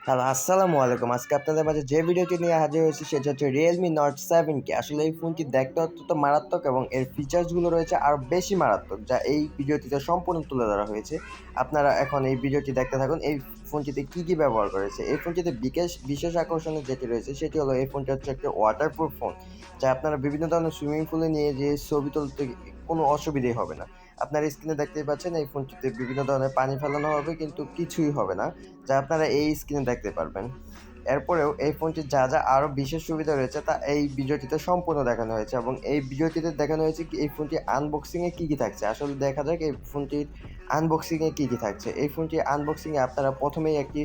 Hello, আসসালামু আলাইকুম। আজকে আপনাদের মাঝে যে ভিডিওটি নিয়ে হাজির হয়েছি সেটা হচ্ছে Realme Note 7K। আসলে এই ফোনটি দেখতে অত্যন্ত মারাত্মক এবং এর ফিচার্সগুলো রয়েছে আরও বেশি মারাত্মক, যা এই ভিডিওটিতে সম্পূর্ণ তুলে ধরা হয়েছে। আপনারা এখন এই ভিডিওটি দেখতে থাকুন। এই ফোনটিতে কী ব্যবহার করেছে। এই ফোনটিতে বিশেষ আকর্ষণীয় যেটি রয়েছে সেটি হলো এই ফোনটি হচ্ছে একটা ওয়াটারপ্রুফ ফোন, যা আপনারা বিভিন্ন ধরনের সুইমিং পুলে নিয়ে যেয়ে ছবি তুলতে কোনো অসুবিধাই হবে না। আপনারা স্ক্রিনে দেখতেই পাচ্ছেন এই ফোনটিতে বিভিন্ন ধরনের পানি ফেলানো হবে কিন্তু কিছুই হবে না, যা আপনারা এই স্ক্রিনে দেখতে পারবেন। এরপরেও এই ফোনটির যা আরও বিশেষ সুবিধা রয়েছে তা এই ভিডিওটিতে সম্পূর্ণ দেখানো হয়েছে এবং এই ভিডিওটিতে দেখানো হয়েছে কি এই ফোনটি আনবক্সিংয়ে কী থাকছে। আসলে দেখা যাক এই ফোনটির আনবক্সিংয়ে কী থাকছে। এই ফোনটির আনবক্সিংয়ে আপনারা প্রথমেই একটি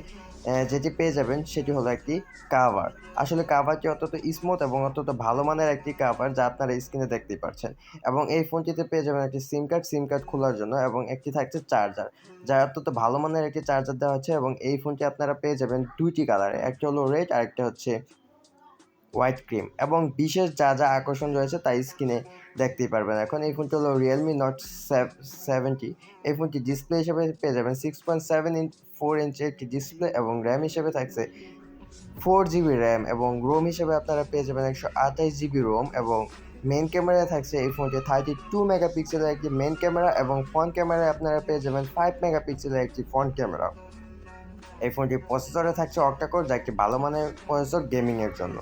যেটি পেয়ে যাবেন সেটি হলো একটি কাভার। আসলে কাভারটি অত্যন্ত স্মুথ এবং অত্যন্ত ভালো মানের একটি কাভার, যা আপনারা স্ক্রিনে দেখতেই পাচ্ছেন। এবং এই ফোনটিতে পেয়ে যাবেন একটি সিম কার্ড খোলার জন্য এবং একটি থাকছে চার্জার, যার অত্যন্ত ভালো মানের একটি চার্জার দেওয়া হচ্ছে। এবং এই ফোনটি আপনারা পেয়ে যাবেন দুইটি কালারে, একটা হলো রেড আর একটা হচ্ছে হোয়াইট ক্রিম। এবং বিশেষ যা আকর্ষণ রয়েছে তা স্ক্রিনে দেখতেই পারবেন। এখন এই ফোনটি হলো Realme Note 7T। এই ফোনটি ডিসপ্লে হিসেবে পেয়ে যাবেন 6.4 ইঞ্চি একটি ডিসপ্লে এবং র্যাম হিসেবে থাকছে 4 জিবি র্যাম এবং রোম হিসেবে আপনারা পেয়ে যাবেন 128 জিবি রোম। এবং মেইন ক্যামেরায় থাকছে এই ফোনটি 32 মেগাপিক্সেলের একটি মেইন ক্যামেরা এবং ফ্রন্ট ক্যামেরায় আপনারা পেয়ে যাবেন 5 মেগাপিক্সেলের একটি ফ্রন্ট ক্যামেরা। এই ফোনটির প্রসেসরে থাকছে অক্টাকোর, যা একটি ভালো মানের প্রসেসর গেমিংয়ের জন্য।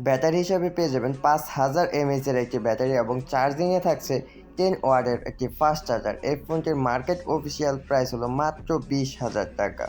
ব্যাটারি হিসাবে পেয়ে যাবেন 5000 এমএএচের একটি ব্যাটারি এবং চার্জিংয়ে থাকছে 10 ওয়াটের একটি ফাস্ট চার্জার। এই ফোনটির মার্কেট অফিসিয়াল প্রাইস হলো মাত্র 20,000 টাকা।